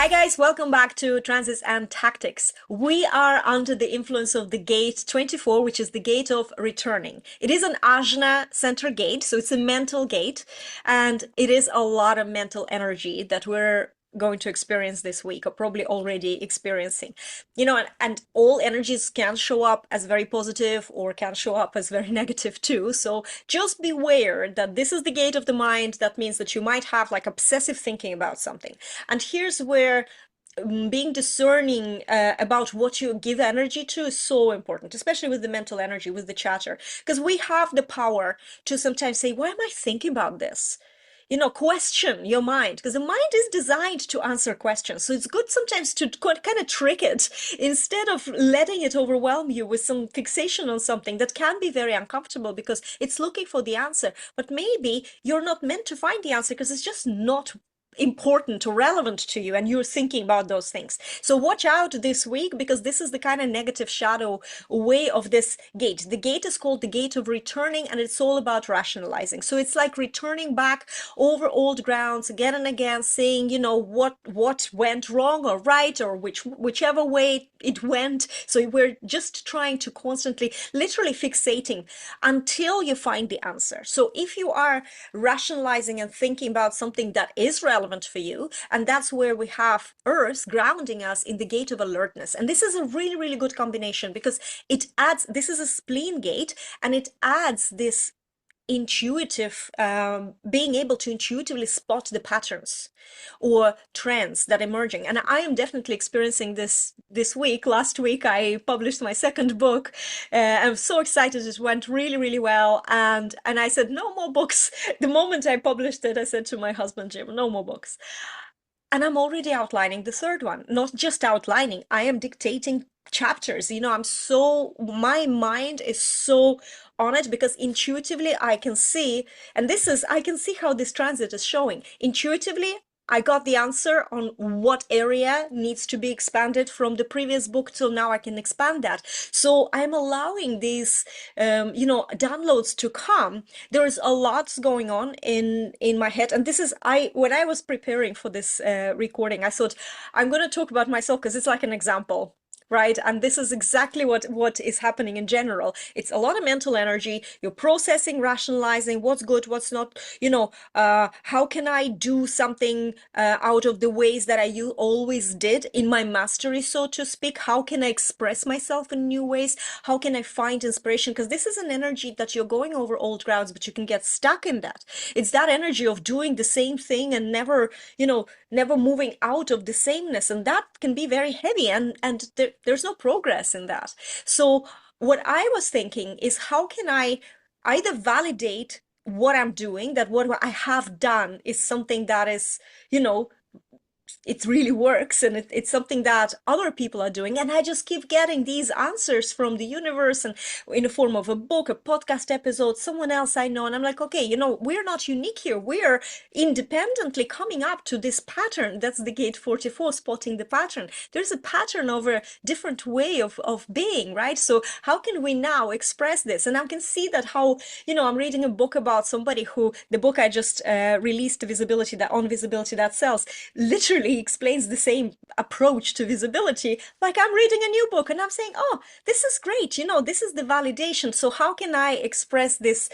Hi guys, welcome back to Transits and Tactics. We are under the influence of the gate 24, which is the gate of returning. It is an ajna center gate, so it's a mental gate, and it is a lot of mental energy that we're going to experience this week, or probably already experiencing. And all energies can show up as very positive or can show up as very negative too. So just beware that this is the gate of the mind. That means that you might have like obsessive thinking about something. And here's where being discerning about what you give energy to is so important, especially with the mental energy, with the chatter, because we have the power to sometimes say, why am I thinking about this? Question your mind, because the mind is designed to answer questions. So it's good sometimes to kind of trick it instead of letting it overwhelm you with some fixation on something that can be very uncomfortable because it's looking for the answer. But maybe you're not meant to find the answer because it's just not important or relevant to you and you're thinking about those things. So watch out this week, because this is the kind of negative shadow way of this gate. The gate is called the gate of returning, and it's all about rationalizing. So it's like returning back over old grounds again and again, saying, what went wrong or right, or whichever way it went. So we're just trying to constantly, literally fixating until you find the answer. So if you are rationalizing and thinking about something that is relevant for you, and that's where we have Earth grounding us in the gate of alertness. And this is a really, really good combination, because it adds, this is a spleen gate, and it adds this intuitive, being able to intuitively spot the patterns or trends that are emerging. And I am definitely experiencing this week. Last week I published my second book. I'm so excited. It went really, really well. And I said, no more books. The moment I published it, I said to my husband, Jim, no more books. And I'm already outlining the third one. Not just outlining, I am dictating chapters. My mind is so on it, because intuitively I can see, and I can see how this transit is showing. Intuitively, I got the answer on what area needs to be expanded from the previous book, so now I can expand that. So I'm allowing these, downloads to come. There is a lot going on in my head, and when I was preparing for this recording, I thought I'm going to talk about myself because it's like an example. Right? And this is exactly what is happening in general. It's a lot of mental energy. You're processing, rationalizing what's good, what's not, how can I do something out of the ways that I always did in my mastery, so to speak? How can I express myself in new ways? How can I find inspiration? Because this is an energy that you're going over old grounds, but you can get stuck in that. It's that energy of doing the same thing and never moving out of the sameness. And that can be very heavy, and there's no progress in that. So what I was thinking is, how can I either validate what I'm doing, that what I have done is something that is, it really works, and it's something that other people are doing, and I just keep getting these answers from the universe, and in the form of a book, a podcast episode, someone else I know, and I'm like, okay, we're not unique here. We're independently coming up to this pattern. That's the gate 44, spotting the pattern. There's a pattern of a different way of being, right? So how can we now express this? And I can see that how, I'm reading a book about somebody who, the book I just released, Visibility That Sells, literally explains the same approach to visibility. Like, I'm reading a new book and I'm saying, oh, this is great. This is the validation. So how can I express this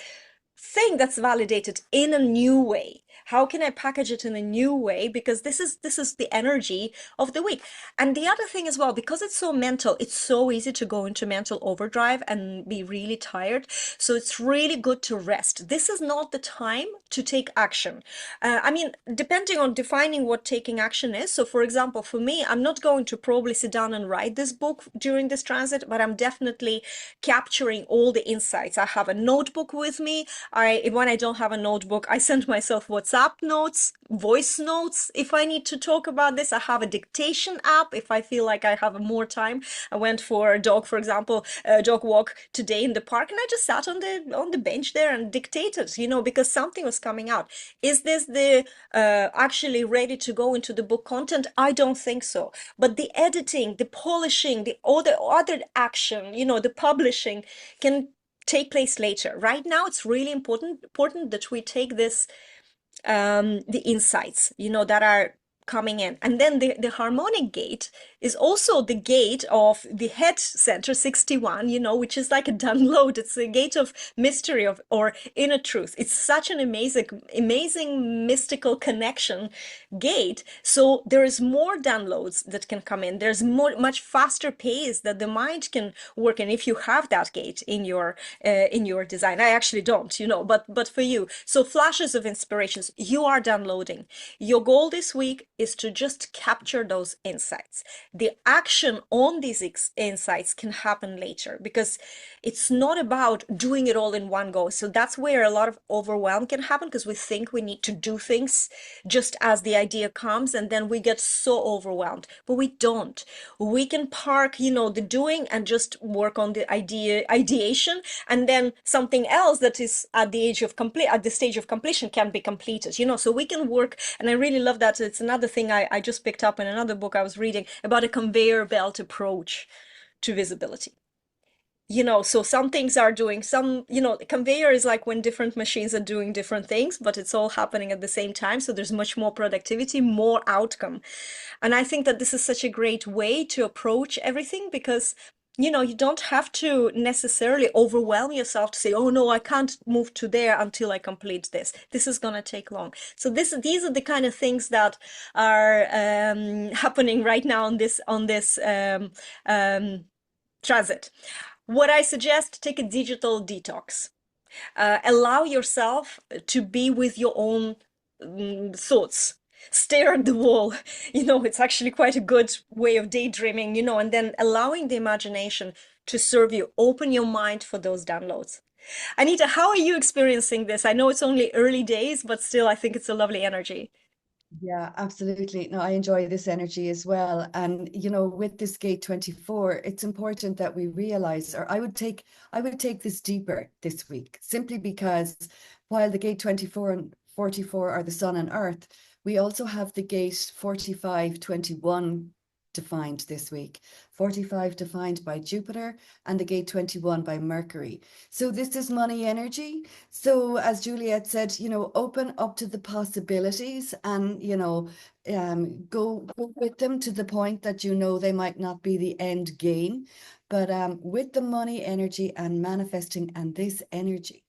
thing that's validated in a new way? How can I package it in a new way? Because this is the energy of the week. And the other thing as well, because it's so mental, it's so easy to go into mental overdrive and be really tired. So it's really good to rest. This is not the time to take action. Depending on defining what taking action is. So for example, for me, I'm not going to probably sit down and write this book during this transit, but I'm definitely capturing all the insights. I have a notebook with me. When I don't have a notebook, I send myself WhatsApp notes, voice notes. If I need to talk about this, I have a dictation app if I feel like I have more time. I went for a dog, for example, a dog walk today in the park, and I just sat on the bench there and dictated, because something was coming out. Is this the actually ready to go into the book content? I don't think so. But the editing, the polishing, all the other action, the publishing can take place later. Right now, it's really important that we take this, the insights, that are coming in. And then the harmonic gate is also the gate of the head center 61, which is like a download. It's a gate of mystery of or inner truth. It's such an amazing mystical connection gate. So there is more downloads that can come in. There's much faster pace that the mind can work in if you have that gate in your design. I actually don't, but for you. So flashes of inspirations, you are downloading. Your goal this week is to just capture those insights. The action on these insights can happen later because it's not about doing it all in one go. So that's where a lot of overwhelm can happen because we think we need to do things just as the idea comes, and then we get so overwhelmed. But we don't. We can park, the doing and just work on the ideation, and then something else that is at the stage of completion can be completed. So we can work, and I really love that. It's another thing I just picked up in another book I was reading about a conveyor belt approach to visibility. So some things are doing conveyor is like when different machines are doing different things, but it's all happening at the same time. So there's much more productivity, more outcome. And I think that this is such a great way to approach everything because you don't have to necessarily overwhelm yourself to say, oh no, I can't move to there until I complete this. This is going to take long. So these are the kind of things that are happening right now on this transit. What I suggest, take a digital detox. Allow yourself to be with your own thoughts. Stare at the wall. It's actually quite a good way of daydreaming, and then allowing the imagination to serve you. Open your mind for those downloads. Anita, how are you experiencing this? I know it's only early days, but still, I think it's a lovely energy. Yeah, absolutely. No, I enjoy this energy as well. And with this gate 24, it's important that we realize, or I would take this deeper this week, simply because while the gate 24 and 44 are the sun and earth, we also have the gate 45, 21 defined this week. 45 defined by Jupiter and the gate 21 by Mercury. So this is money energy. So as Juliette said, open up to the possibilities and, go with them to the point that they might not be the end game. But with the money energy and manifesting and this energy,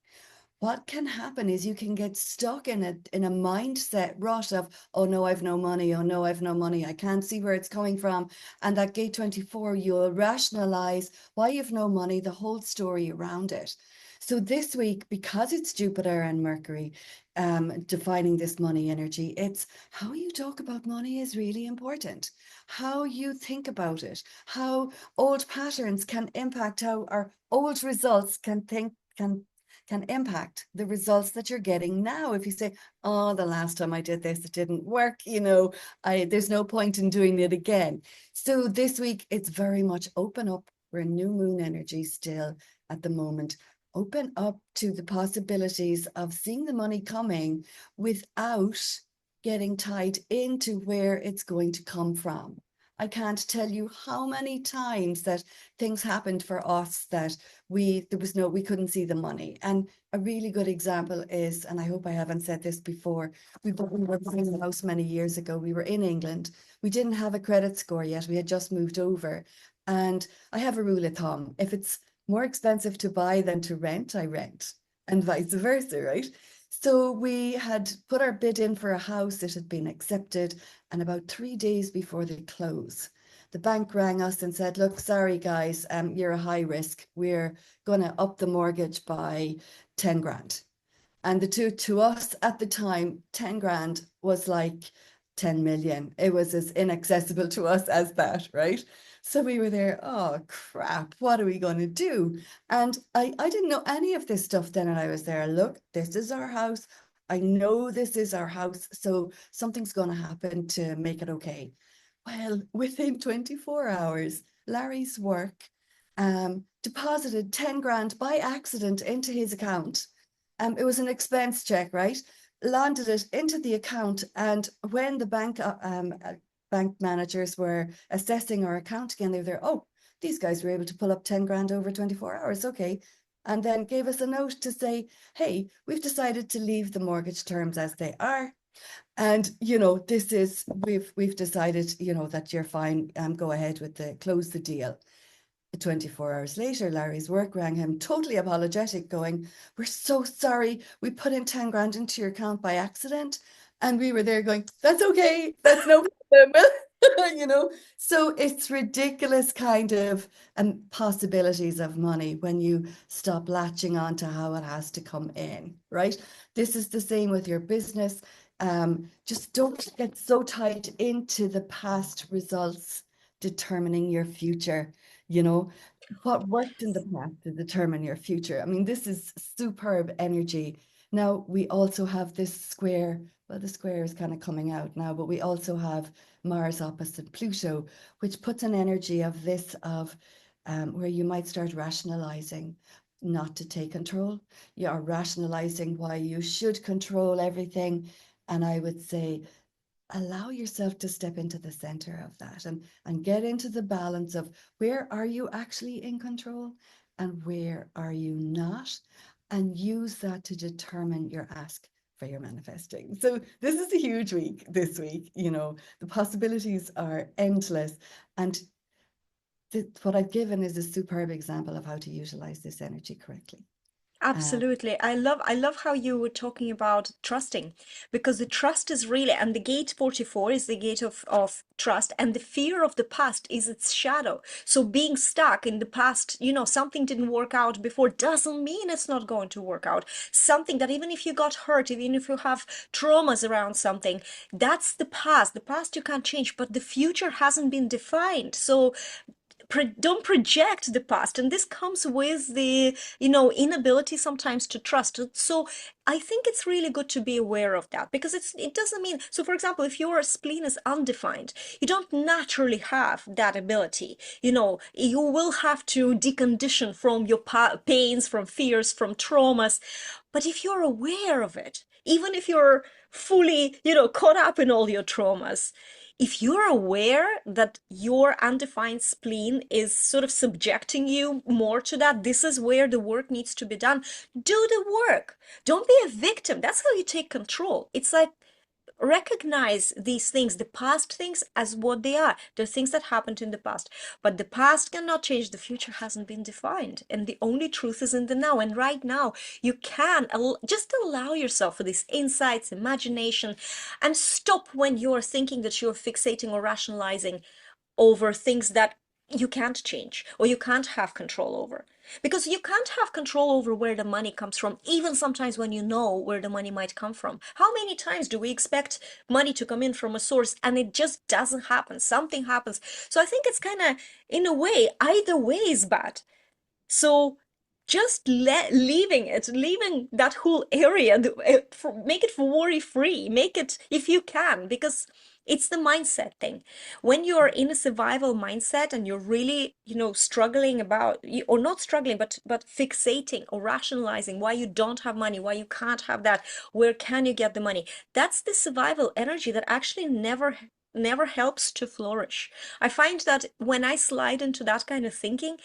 what can happen is you can get stuck in a mindset rut of, oh no, I've no money. Oh no, I've no money. I can't see where it's coming from. And that gate 24, you'll rationalize why you've no money, the whole story around it. So this week, because it's Jupiter and Mercury defining this money energy, it's how you talk about money is really important. How you think about it, how old patterns can impact how our old results can impact the results that you're getting now. If you say, oh, the last time I did this, it didn't work, there's no point in doing it again. So this week, it's very much open up. We're in new moon energy still at the moment. Open up to the possibilities of seeing the money coming without getting tied into where it's going to come from. I can't tell you how many times that things happened for us that we couldn't see the money. And a really good example is, and I hope I haven't said this before, we were buying a house many years ago. We were in England. We didn't have a credit score yet. We had just moved over. And I have a rule of thumb. If it's more expensive to buy than to rent, I rent, and vice versa, right? So we had put our bid in for a house. It had been accepted. And about 3 days before the close, the bank rang us and said, look, sorry, guys, you're a high risk. We're going to up the mortgage by 10 grand. And to us at the time, 10 grand was like 10 million. It was as inaccessible to us as that, right? So we were there, oh crap, what are we going to do? And I didn't know any of this stuff then. And I was there, look, this is our house. I know this is our house. So something's going to happen to make it okay. Well, within 24 hours, Larry's work deposited 10 grand by accident into his account. It was an expense check, right? Landed it into the account. And when the bank managers were assessing our account again, they were there, oh, these guys were able to pull up 10 grand over 24 hours. Okay. And then gave us a note to say, hey, we've decided to leave the mortgage terms as they are. And this is we've decided, that you're fine. Go ahead with the close the deal. 24 hours later, Larry's work rang him, totally apologetic, going, "We're so sorry. We put in 10 grand into your account by accident." And we were there going, "That's okay. That's no problem." you know, so it's ridiculous kind of possibilities of money when you stop latching on to how it has to come in, right? This is the same with your business. Just don't get so tied into the past results determining your future. You know, what worked in the past to determine your future. I mean, this is superb energy. Now, we also have this square. Well, the square is kind of coming out now, but we also have Mars opposite Pluto, which puts an energy of this, of where you might start rationalizing not to take control. You are rationalizing why you should control everything. And I would say, allow yourself to step into the center of that, and get into the balance of where are you actually in control and where are you not, and use that to determine your ask for your manifesting. So this is a huge week this week. The possibilities are endless, and what I've given is a superb example of how to utilize this energy correctly. uh, Absolutely. I love how you were talking about trusting, because the trust is really, and the gate 44 is the gate of trust, and the fear of the past is its shadow. So being stuck in the past, something didn't work out before doesn't mean it's not going to work out. Something that, even if you got hurt, even if you have traumas around something, that's the past. The past you can't change, but the future hasn't been defined. So don't project the past, and this comes with the inability sometimes to trust. So I think it's really good to be aware of that, because it doesn't mean, so for example, if your spleen is undefined, you don't naturally have that ability. You will have to decondition from your pains, from fears, from traumas. But if you're aware of it, even if you're fully caught up in all your traumas, if you're aware that your undefined spleen is sort of subjecting you more to that, this is where the work needs to be done. Do the work. Don't be a victim. That's how you take control. It's like, recognize these things, the past things, as what they are. They're things that happened in the past. But the past cannot change. The future hasn't been defined. And the only truth is in the now. And right now, you can just allow yourself for these insights, imagination, and stop when you're thinking that you're fixating or rationalizing over things that you can't change or you can't have control over. Because you can't have control over where the money comes from, even sometimes when you know where the money might come from. How many times do we expect money to come in from a source and it just doesn't happen? Something happens. So I think it's kind of, in a way, either way is bad. So just leaving that whole area, make it worry free, make it, if you can, because it's the mindset thing. When you're in a survival mindset and you're really, struggling about, or not struggling, but fixating or rationalizing why you don't have money, why you can't have that, where can you get the money? That's the survival energy that actually never helps to flourish. I find that when I slide into that kind of thinking,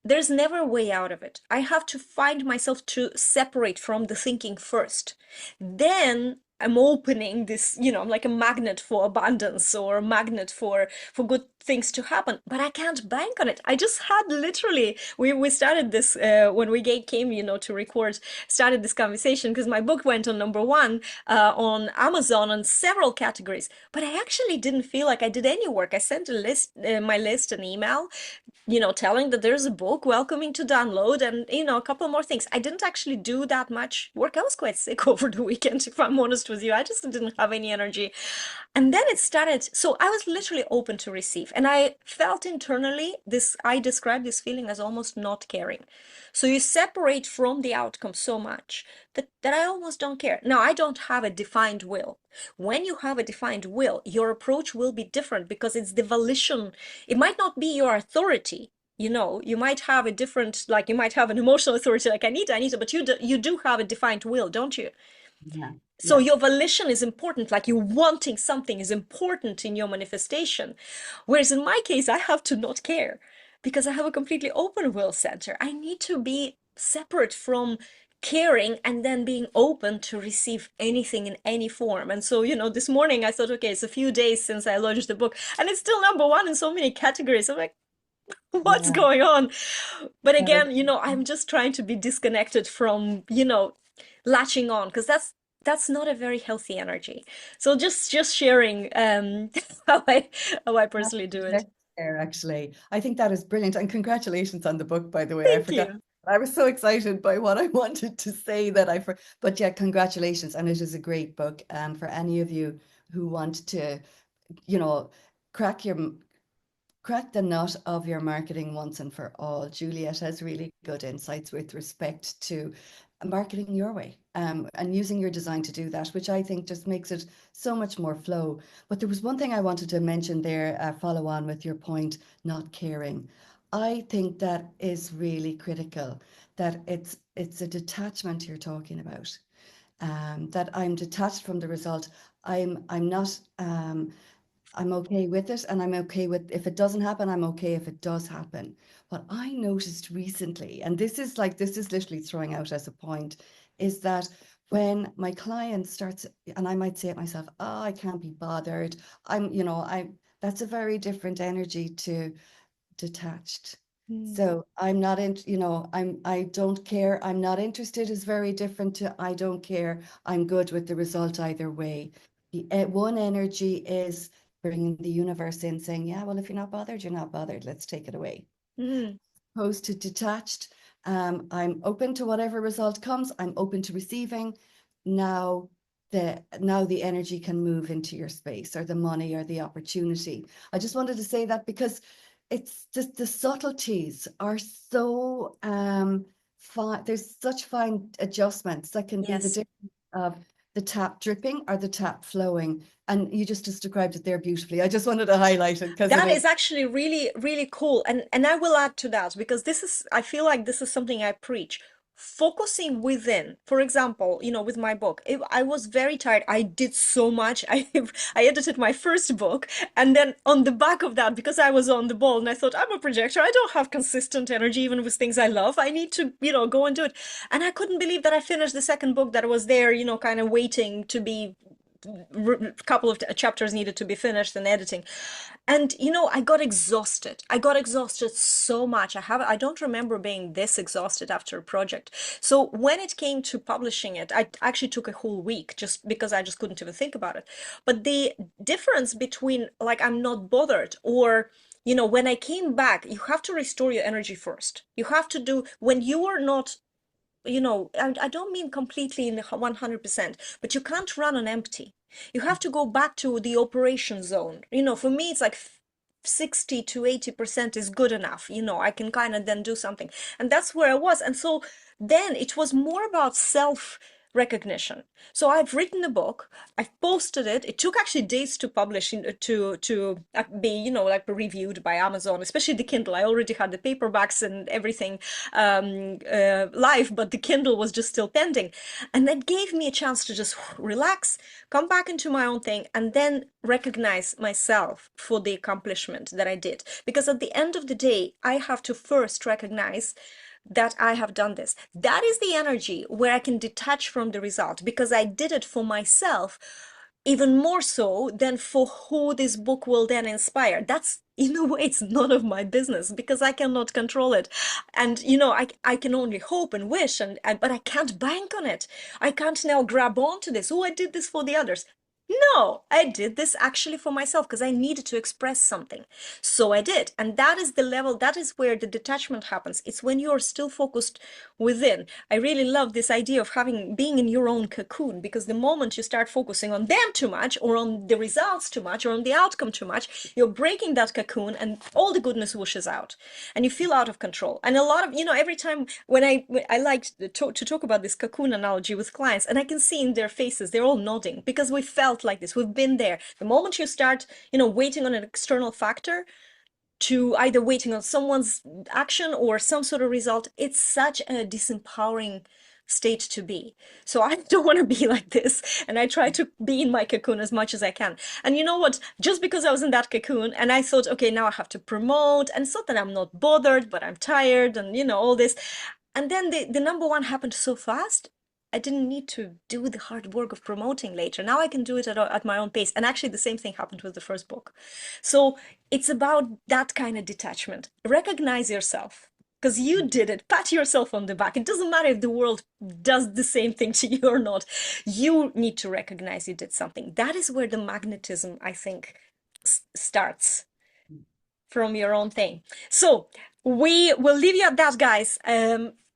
there's never a way out of it. I have to find myself to separate from the thinking first. Then I'm opening this, I'm like a magnet for abundance or a magnet for good things to happen, but I can't bank on it. I just had literally, we started this when we came, to record, started this conversation because my book went on #1 on Amazon on several categories, but I actually didn't feel like I did any work. I sent my list an email, telling that there's a book welcoming to download and, a couple more things. I didn't actually do that much work. I was quite sick over the weekend, if I'm honest with you. I just didn't have any energy. And then it started. So I was literally open to receive. And I felt internally this, I describe this feeling as almost not caring. So you separate from the outcome so much that I almost don't care. Now, I don't have a defined will. When you have a defined will, your approach will be different because it's the volition. It might not be your authority. You might have a different, like you might have an emotional authority, like Anita, but you do have a defined will, don't you? yeah, So yeah, your volition is important, like you wanting something is important in your manifestation. Whereas in my case, I have to not care because I have a completely open will center. I need to be separate from caring and then being open to receive anything in any form. And so, this morning I thought, okay, it's a few days since I launched the book and it's still number one in so many categories. I'm like, what's Yeah. going on? But No, again, I'm just trying to be disconnected from, latching on, because that's not a very healthy energy. So just sharing how I how I that's personally do it. perfect there, actually. I think that is brilliant. And congratulations on the book, by the way. I Thank forgot. you. I was so excited by what I wanted to say that but yeah, congratulations. And it is a great book. And for any of you who want to, you know, crack your crack the nut of your marketing once and for all. Juliette has really good insights with respect to marketing your way, and using your design to do that, which I think just makes it so much more flow. But there was one thing I wanted to mention there, follow on with your point, not caring. I think that is really critical, that it's a detachment you're talking about, that I'm detached from the result. I'm not I'm okay with it, and I'm okay with if it doesn't happen, I'm okay if it does happen. What I noticed recently, and this is literally throwing out as a point, is that when my client starts, and I might say it myself, oh, I can't be bothered. I that's a very different energy to detached. Mm. So I'm not in, I don't care. I'm not interested is very different to I don't care. I'm good with the result either way. The one energy is bringing the universe in, saying, yeah, well, if you're not bothered, you're not bothered. Let's take it away. Mm. Opposed to detached, I'm open to whatever result comes. I'm open to receiving. Now the energy can move into your space, or the money, or the opportunity. I just wanted to say that because it's just the subtleties are so fine. There's such fine adjustments that can be the Yes. difference of the tap dripping or the tap flowing. And you just described it there beautifully. I just wanted to highlight it because it That is. is actually really, really cool. And I will add to that because I feel like this is something I preach. Focusing within. For example, with my book, I was very tired. I did so much. I edited my first book, and then on the back of that, because I was on the ball and I thought, I'm a projector. I don't have consistent energy even with things I love. I need to, go and do it. And I couldn't believe that I finished the second book that was there, kind of waiting to be a couple of chapters needed to be finished and editing. And I got exhausted. I got exhausted so much. I don't remember being this exhausted after a project. So when it came to publishing it, I actually took a whole week just because I just couldn't even think about it. But the difference between like I'm not bothered or when I came back, you have to restore your energy first. You have to do when you are not I don't mean completely in 100%, but you can't run on empty. You have to go back to the operation zone. For me, it's like 60 to 80% is good enough. I can kind of then do something. And that's where I was. And so then it was more about self recognition. So I've written a book, I've posted it. It took actually days to publish, to be, like reviewed by Amazon, especially the Kindle. I already had the paperbacks and everything live, but the Kindle was just still pending. And that gave me a chance to just relax, come back into my own thing, and then recognize myself for the accomplishment that I did. Because at the end of the day, I have to first recognize that I have done this. That is the energy where I can detach from the result because I did it for myself, even more so than for who this book will then inspire. That's in a way, it's none of my business because I cannot control it. And I can only hope and wish, but I can't bank on it. I can't now grab onto this. Oh, I did this for the others. No, I did this actually for myself because I needed to express something. So I did. And that is the level, that is where the detachment happens. It's when you're still focused within. I really love this idea of being in your own cocoon because the moment you start focusing on them too much or on the results too much or on the outcome too much, you're breaking that cocoon and all the goodness whooshes out and you feel out of control. And a lot of, every time when I like to talk about this cocoon analogy with clients and I can see in their faces, they're all nodding because we felt like this. We've been there. The moment you start, waiting on an external factor to either waiting on someone's action or some sort of result, it's such a disempowering state to be. So I don't want to be like this. And I try to be in my cocoon as much as I can. And you know what? Just because I was in that cocoon and I thought, okay, now I have to promote, and it's not that I'm not bothered, but I'm tired and all this. And then the number one happened so fast. I didn't need to do the hard work of promoting later. Now I can do it at my own pace. And actually, the same thing happened with the first book. So it's about that kind of detachment. Recognize yourself because you did it. Pat yourself on the back. It doesn't matter if the world does the same thing to you or not. You need to recognize you did something. That is where the magnetism, I think, starts from your own thing. So we will leave you at that, guys.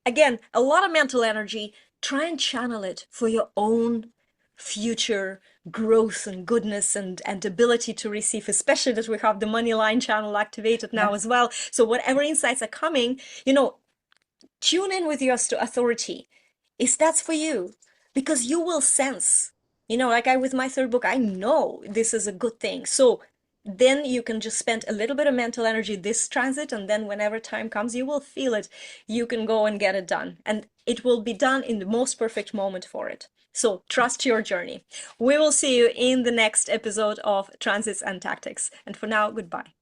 Again, a lot of mental energy. Try and channel it for your own future growth and goodness and ability to receive, especially that we have the money line channel activated now Yes. as well. So whatever insights are coming, you know, tune in with your authority. Is that's for you? Because you will sense, you know, like I with my third book, I know this is a good thing. So then you can just spend a little bit of mental energy this transit, and then whenever time comes, you will feel it. You can go and get it done, and it will be done in the most perfect moment for it. So trust your journey. We will see you in the next episode of Transits and Tactics. And for now, goodbye.